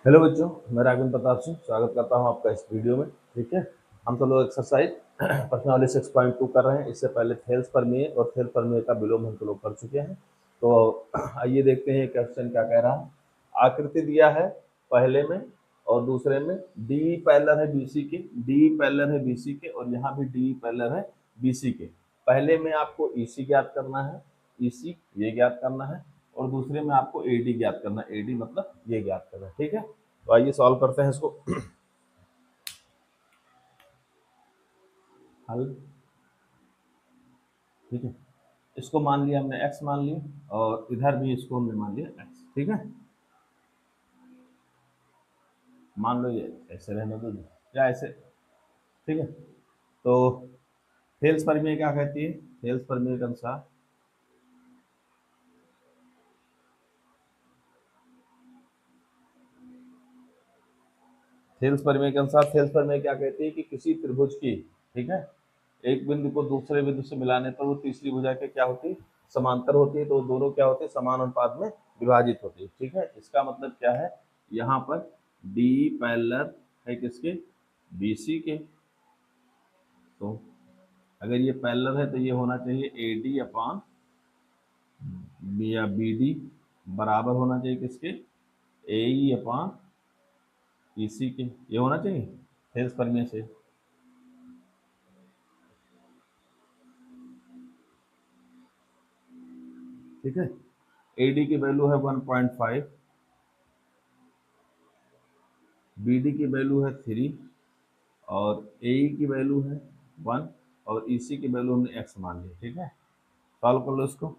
Hello बच्चों, मैं राघवेंद्र प्रताप सिंह स्वागत करता हूं आपका इस वीडियो में। ठीक है, हम तो लोग एक्सरसाइज प्रश्नावली 6.2 कर रहे हैं। इससे पहले थेल्स प्रमेय और थेल्स प्रमेय का विलोम हम तो लोग कर चुके हैं। तो आइए देखते हैं क्वेश्चन क्या कह रहा है। आकृति दिया है पहले में और दूसरे में डी पैरेलल है बीसी के, डी पैरेलल है बीसी के और यहाँ भी डी पैरेलल है बीसी के। पहले में आपको ईसी ज्ञात करना है, ईसी ये ज्ञात करना है, और दूसरे में आपको एडी ज्ञात करना है, एडी मतलब ये ज्ञात करना है। ठीक है, तो आइए सॉल्व करते हैं इसको। हल। ठीक है, इसको मान लिया हमने x मान लिया और इधर भी इसको हमने मान लिया x। ठीक है, मान लो ये ऐसे रहने दो या ऐसे। ठीक है, तो थेल्स प्रमेय क्या कहती है? थेल्स प्रमेय के अनुसार थेल्स प्रमेय क्या कहती है कि किसी त्रिभुज की, ठीक है, एक बिंदु को दूसरे बिंदु से मिलाने पर वो तीसरी भुजा के क्या होती है? समांतर होती है। तो दोनों क्या होते हैं? समान अनुपात में विभाजित होती है। ठीक है, इसका मतलब क्या है? यहाँ पर डी पैरेलल है किसके? बीसी के। तो अगर ये पैरेलल है तो ये होना चाहिए ए डी अपान या बी डी बराबर होना चाहिए किसके? ए ई अपान ई सी के। ये होना चाहिए थेल्स प्रमेय से। ठीक है, ए डी की वैल्यू है 1.5, बी डी की वैल्यू है 3 और ए की वैल्यू है 1 और ई सी की वैल्यू हमने x मान ली। ठीक है, सॉल्व कर लो इसको।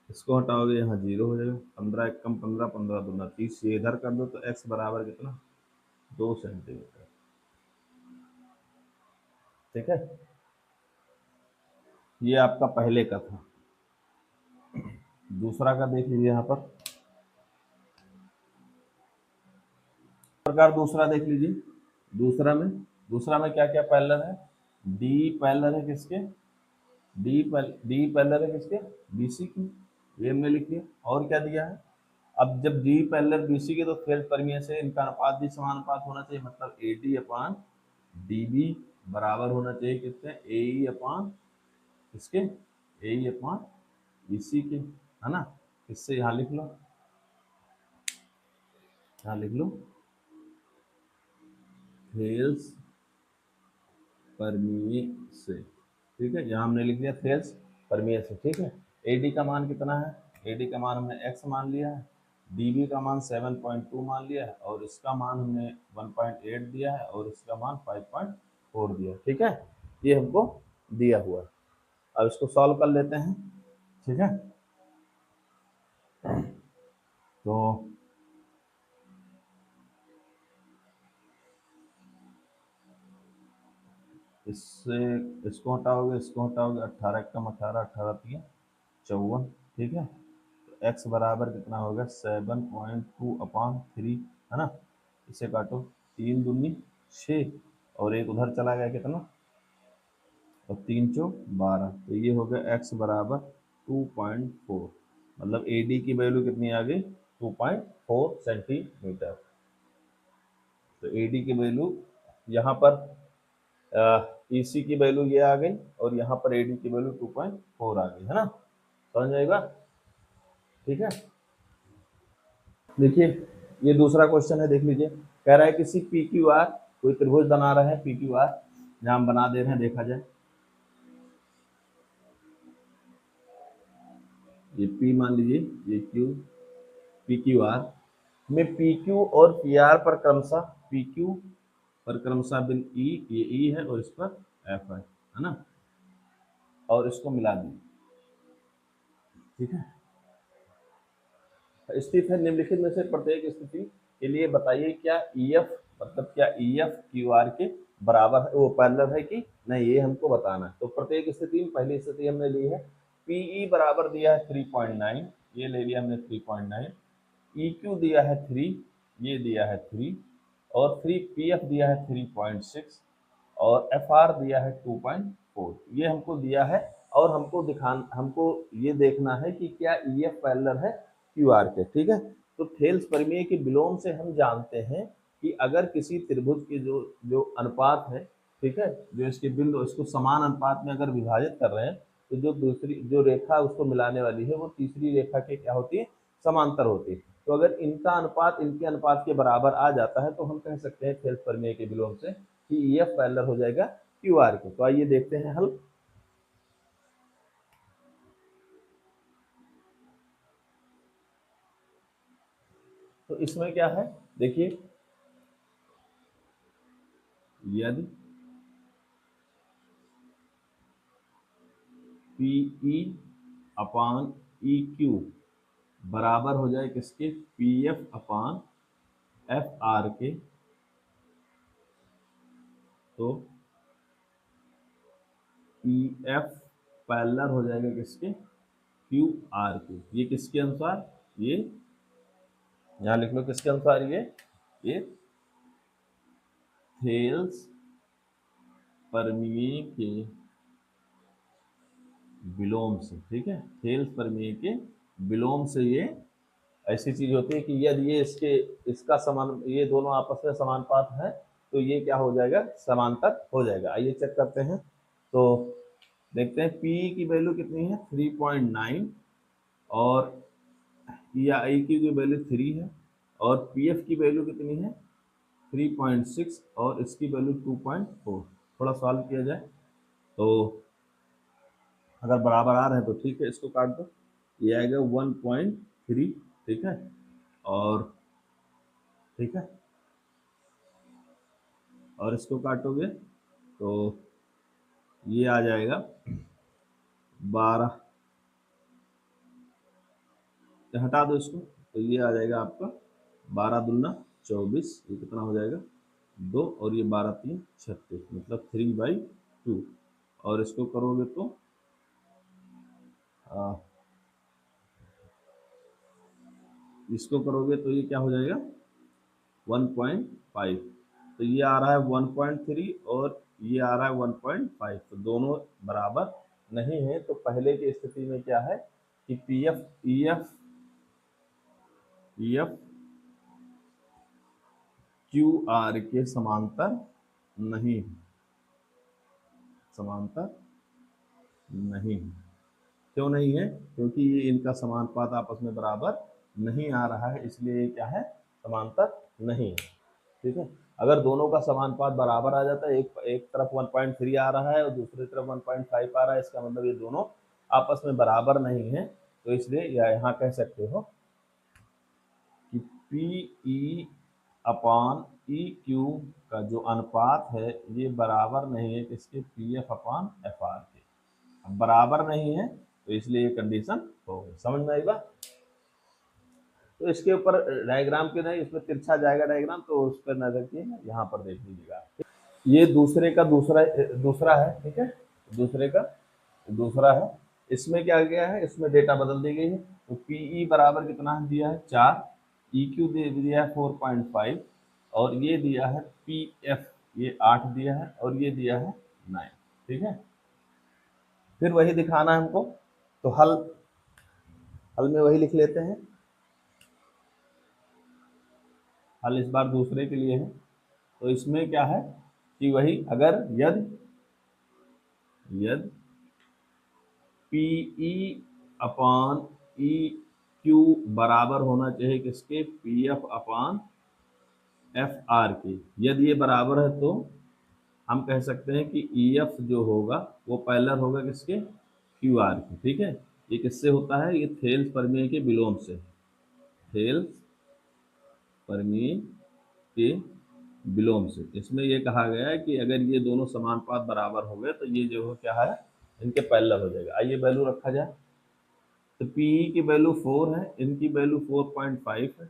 इसको हटाओगे यहाँ 0 हो जाएगा। 15 एक कम 15, 15 दूना 30, ये इधर कर दो तो x बराबर कितना? 2 सेंटीमीटर। ठीक है, ये आपका पहले का था। दूसरा का देख लीजिए यहाँ पर प्रकार। दूसरा देख लीजिए, दूसरा में क्या क्या पैरेलल है? डी पैरेलल है किसके? डी पैरेलल है किसके? बीसी की। ये हमने लिख लिया। और क्या दिया है? अब जब डी पैरेलल बीसी के तो थेल्स प्रमेय से इनका अनुपात भी समान अनुपात होना चाहिए। मतलब A D upon D B बराबर होना चाहिए किसके? ए ई अपान किसके? ए ई अपान बी सी के, है ना? इससे यहाँ लिख लो, यहाँ लिख लो थेल्स प्रमेय से। ठीक है, यहाँ हमने लिख लिया थेल्स प्रमेय से। ठीक है, ए डी का मान कितना है? ए डी का मान हमने x मान लिया है, डी बी का मान 7.2 मान लिया है और इसका मान हमने 1.8 दिया है और इसका मान 5.4 दिया है। ठीक है, ये हमको दिया हुआ है। अब इसको सॉल्व कर लेते हैं। ठीक है, तो इससे इसको हटाओगे, 18 कम 18, 18 3 54। ठीक है, तो x बराबर कितना होगा? 7.2 अपान 3, है ना? इसे काटो, 3 दूनी 6 और एक उधर चला गया कितना? और 3 चौक 12। तो ये हो गया x बराबर 2.4। मतलब ए डी की वैल्यू कितनी आ गई? 2.4 सेंटीमीटर। तो ए डी की वैल्यू यहाँ पर ई सी की वैल्यू ये आ गई और यहाँ पर ए डी की वैल्यू 2.4 आ गई, है ना? समझ आएगा? ठीक है, देखिए ये दूसरा क्वेश्चन है, देख लीजिए। कह रहा है किसी पी क्यू आर, कोई त्रिभुज बना रहा है पी क्यू आर, जहाँ हम बना दे रहे हैं, देखा जाए। ये पी मान लीजिए, ये क्यू, पी क्यू आर में पी क्यू और पी आर पर क्रमशः पी क्यू पर क्रमशः बिंदु ई, ये ई है और इस पर एफ है ना? और इसको मिला दी। ठीक है, स्थित है निम्नलिखित में से प्रत्येक स्थिति के लिए बताइए क्या ई एफ, मतलब क्या ई एफ क्यू आर के बराबर है, वो पैरेलल है कि नहीं, ये हमको बताना है। तो प्रत्येक स्थिति में पहली स्थिति हमने ली है पीई बराबर दिया है 3.9, ये ले लिया हमने 3.9। ई क्यू दिया है 3, ये दिया है 3 और 3 पी एफ दिया है 3.6 और एफ आर दिया है 2.4, ये हमको दिया है। और हमको ये देखना है कि क्या ई एफ पैरेलल है क्यू आर के। ठीक है, तो थेल्स प्रमेय के विलोम से हम जानते हैं कि अगर किसी त्रिभुज के जो जो अनुपात है, ठीक है, जो इसके बिंदु इसको समान अनुपात में अगर विभाजित कर रहे हैं, तो जो दूसरी जो रेखा उसको मिलाने वाली है वो तीसरी रेखा के क्या होती है, समांतर होती है। तो अगर इनका अनुपात इनके अनुपात के बराबर आ जाता है तो हम कह सकते हैं थेल्स प्रमेय के विलोम से कि EF पैरेलल हो जाएगा QR के। तो आइए देखते हैं हल। तो इसमें क्या है, देखिए, यदि PE अपान EQ बराबर हो जाए किसके, PF अपान FR के, तो EF पैरेलल हो जाएगा किसके, QR के। ये किसके अनुसार, ये यहाँ लिख लो किसके अनुसार, ये थेल्स प्रमेय के विलोम से, ठीक है, थेल्स प्रमेय के विलोम से ये ऐसी चीज होती है कि यदि ये इसका समान, ये दोनों आपस में समानुपात है तो ये क्या हो जाएगा, समांतर हो जाएगा। आइए चेक करते हैं। तो देखते हैं पी की वैल्यू कितनी है, 3.9, और या आई की वैल्यू 3 है, और पी एफ की वैल्यू कितनी है, 3.6, और इसकी वैल्यू 2.4। थोड़ा सॉल्व किया जाए तो अगर बराबर आ रहे हैं तो ठीक है, इसको काट दो, ये आएगा 1.3, ठीक है, और ठीक है, और इसको काटोगे तो ये आ जाएगा 12, हटा दो इसको, तो ये आ जाएगा आपका 12 दूना 24, ये कितना हो जाएगा 2, और ये 12 3 36, मतलब 3/2। और इसको करोगे तो इसको करोगे तो ये क्या हो जाएगा 1.5। तो ये आ रहा है 1.3 और ये आ रहा है 1.5, तो दोनों बराबर नहीं है। तो पहले की स्थिति में क्या है कि PF EF QR के समांतर नहीं है, समांतर नहीं है। क्यों नहीं है, क्योंकि ये इनका समानुपात आपस में बराबर नहीं आ रहा है, इसलिए ये क्या है, समांतर नहीं है, ठीक है। अगर दोनों का समानुपात बराबर आ जाता है, एक तरफ 1.3 आ रहा है और दूसरी तरफ 1.5 आ रहा है, इसका मतलब ये दोनों आपस में बराबर नहीं है। तो इसलिए यहाँ कह सकते हो कि PE अपान EQ का जो अनुपात है ये बराबर नहीं है किसके, PF अपान FR के। अब बराबर नहीं है तो इसलिए ये कंडीशन हो गई। समझ में आई बात। तो इसके ऊपर डायग्राम के नहीं, इसमें तिरछा जाएगा डायग्राम, तो उस पर नजर रखिए, यहाँ पर देख लीजिएगा। ये दूसरे का दूसरा है, ठीक है, दूसरे का दूसरा है। इसमें क्या गया है, इसमें डेटा बदल दी गई है। तो PE बराबर कितना दिया है 4, EQ दे दिया है 4.5, और ये दिया है PF, ये 8 दिया है, और ये दिया है 9, ठीक है। फिर वही दिखाना है हमको, तो हल में वही लिख लेते हैं। हल इस बार दूसरे के लिए है। तो इसमें क्या है कि वही, अगर यद PE अपान EQ बराबर होना चाहिए किसके, PF अपान FR के, यदि ये बराबर है तो हम कह सकते हैं कि EF जो होगा वो पैरेलल होगा किसके, QR के, ठीक है। ये किससे होता है, ये थेल्स प्रमेय के विलोम से, थेल्स प्रमेय के विलोम से। इसमें ये कहा गया है कि अगर ये दोनों समानुपात बराबर हो गए तो ये जो है क्या है, इनके पैरेलल हो जाएगा। आइए वैल्यू रखा जाए। तो PE की वैल्यू 4 है, इनकी वैल्यू 4.5 है,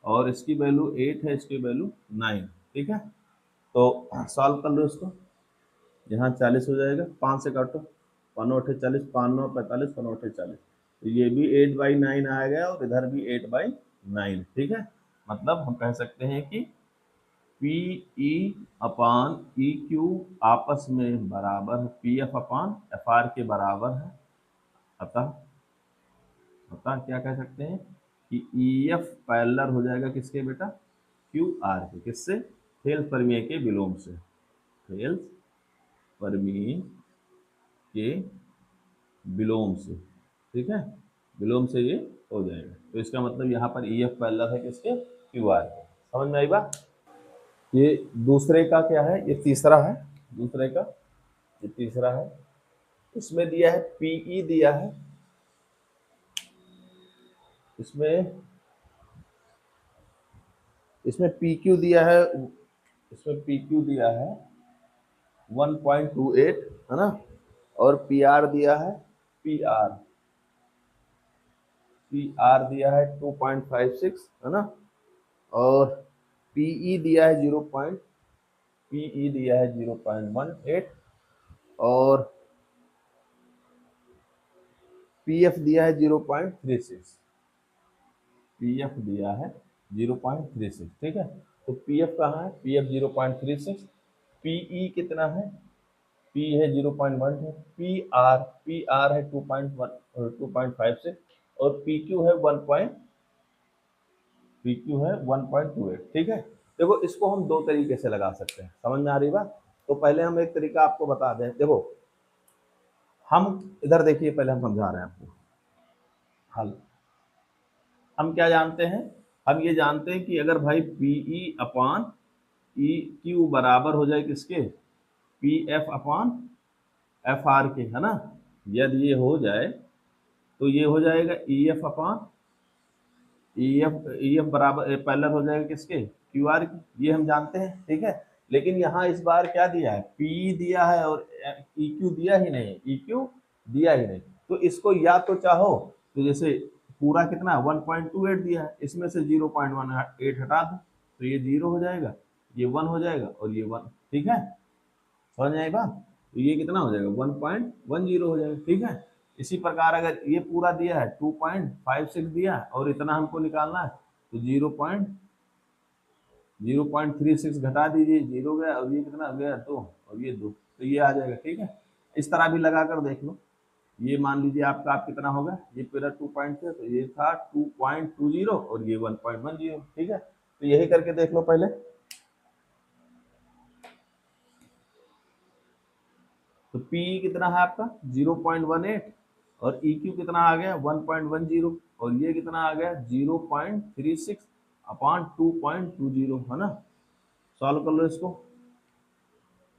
और इसकी वैल्यू 8 है, इसकी वैल्यू 9, ठीक है। तो सॉल्व कर लो इसको, यहाँ 40 हो जाएगा, 5 से काटो, 5 8 40, 5 9 45, 5 8 40, तो ये भी 8/9 आएगा और इधर भी 8/9, ठीक है। मतलब हम कह सकते हैं कि PE अपान EQ आपस में बराबर है, PF अपान FR के बराबर है। अतः क्या कह सकते हैं कि ई एफ पैरेलल हो जाएगा किसके बेटा, क्यू आर के, किससे, थेल्स प्रमेय के विलोम से, थेल्स प्रमेय के विलोम से, ठीक है, विलोम से ये हो जाएगा। तो इसका मतलब यहाँ पर ई एफ पैरेलल है किसके, क्यू आर के। समझ में आई बात। ये दूसरे का क्या है, ये तीसरा है, दूसरे का ये तीसरा है। इसमें दिया है पीई दिया है, इसमें इसमें पी क्यू दिया है, इसमें पी क्यू दिया है 1.28 है ना, और पी आर दिया है, पी आर दिया है 2.56 है ना, और पीई दिया है 0.18 और पीएफ दिया है 0.36, पीएफ दिया है 0.36, ठीक है। तो पीएफ कहाँ है, पीएफ 0.36, पीई कितना है, पी है 0.1 है, पी आर है 2.56 और पी क्यू है 1.28, ठीक है। देखो इसको हम दो तरीके से लगा सकते हैं, समझ में आ रही बात। तो पहले हम एक तरीका आपको बता दें, देखो हम इधर देखिए, पहले हम समझा रहे हैं आपको हल। हम क्या जानते हैं, हम ये जानते हैं कि अगर भाई पीई अपान ई क्यू बराबर हो जाए किसके, P F upon F R के, है ना, यदि ये हो जाए तो ये हो जाएगा ई एफ अपान ई एफ बराबर पैरेलल हो जाएगा किसके, क्यू आर की, ये हम जानते हैं, ठीक है। लेकिन यहाँ इस बार क्या दिया है, पी दिया है और ई क्यू दिया ही नहीं, ई क्यू दिया ही नहीं। तो इसको या तो चाहो तो जैसे पूरा कितना 1.28 दिया है, इसमें से 0.18 हटा दो तो ये 0 हो जाएगा, ये 1 हो जाएगा और ये 1, ठीक है, समझ में आई बात। तो ये कितना हो जाएगा 1.10 हो जाएगा, ठीक है। इसी प्रकार अगर ये पूरा दिया है 2.56 दिया है और इतना हमको निकालना है तो 0.36 घटा दीजिए, 0 गया और ये कितना गया 2 और ये 2, तो ये आ जाएगा, ठीक है। इस तरह भी लगा कर देख लो। ये मान लीजिए आपका आप कितना होगा, ये पूरा 2 पॉइंट थे तो ये था 2.20 और ये 1.10, ठीक है। तो यही करके देख लो पहले। तो पी कितना है आपका 0.18 और ई क्यू कितना आ गया 1.10 और ये कितना आ गया 0.36 अपॉन 2.20, है ना। सॉल्व कर लो इसको,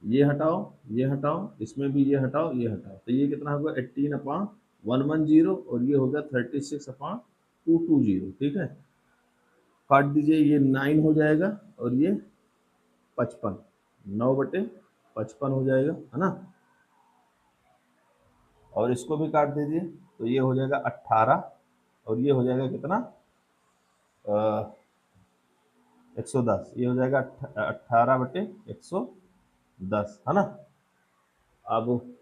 ये हटाओ, ये हटाओ, इसमें भी ये हटाओ, ये हटाओ, तो ये कितना होगा 18 अपॉन 110 और ये होगा 36 अपॉन 220, ठीक है। काट दीजिए, ये 9 हो जाएगा और ये 55, 9/55 हो जाएगा, है ना। और इसको भी काट दीजिए तो ये हो जाएगा 18 और ये हो जाएगा कितना 110, ये हो जाएगा 18/110, है ना। अब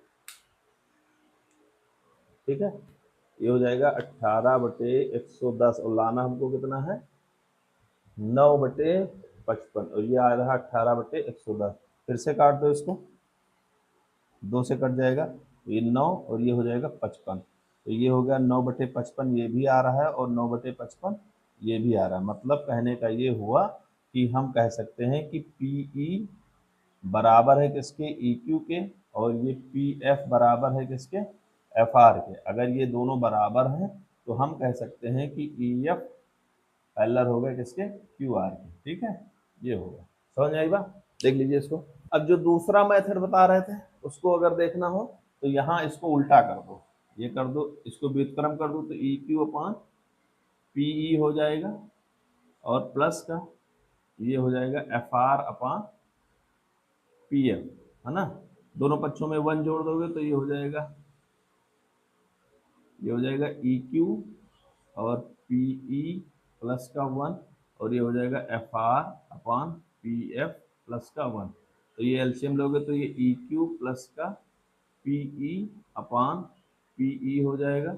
ठीक है, ये हो जाएगा 18/110 और लाना हमको कितना है 9/55 और ये आ रहा 18/110। फिर से काट दो इसको, 2 से कट जाएगा तो ये 9 और ये हो जाएगा 55, तो ये हो गया 9/55, ये भी आ रहा है और 9/55 ये भी आ रहा है। मतलब कहने का ये हुआ कि हम कह सकते हैं कि पीई बराबर है किसके, ई क्यू के, और ये पी एफ बराबर है किसके, एफ आर के। अगर ये दोनों बराबर हैं तो हम कह सकते हैं कि ई एफ पैरेलल हो गए किसके, क्यू आर के, ठीक है। ये होगा, समझ में आई बात। देख लीजिए इसको। अब जो दूसरा मेथड बता रहे थे उसको अगर देखना हो तो यहाँ इसको उल्टा कर दो, ये कर दो, इसको व्युत्क्रम कर दो तो ई क्यू अपान पीई हो जाएगा और प्लस का ये हो जाएगा F R upon P F, है ना। दोनों पक्षों में 1 जोड़ दोगे तो ये हो जाएगा, ये हो जाएगा ई क्यू और पीई प्लस का 1 और ये हो जाएगा F R upon P F plus का 1। तो ये एलसीएम लोगे तो ये ई क्यू प्लस का पीई अपान पीई हो जाएगा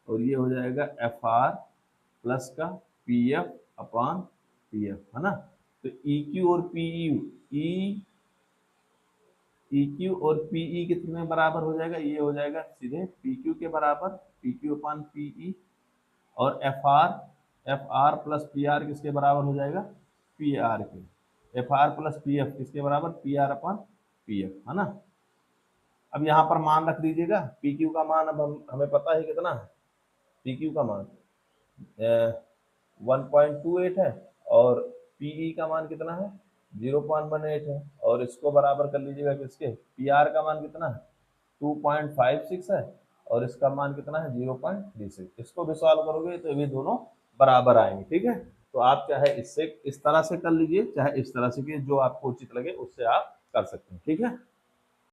और ये हो जाएगा एफ आर प्लस का पी एफ अपान पी एफ, है ना। तो ई क्यू और पीई, ई क्यू और पीई कितने बराबर हो जाएगा, ये हो जाएगा सीधे पी क्यू के बराबर, पी क्यू अपान पीई, और F R F R plus P R किसके बराबर हो जाएगा, पी आर के। F R plus P F किसके बराबर, पी आर अपन पी एफ, है ना। अब यहाँ पर मान रख दीजिएगा, पी क्यू का मान अब हमें पता है कितना है, पी क्यू का मान 1.28 है, और पीई का मान कितना है, 0.18 है, और इसको बराबर कर लीजिएगा किसके, पी आर का मान कितना है 2.56 है, और इसका मान कितना है 0.36। इसको भी सॉल्व करोगे तो ये दोनों बराबर आएंगे, ठीक है। तो आप चाहे इससे इस तरह से कर लीजिए, चाहे इस तरह से, कि जो आपको उचित लगे उससे आप कर सकते हैं, ठीक है।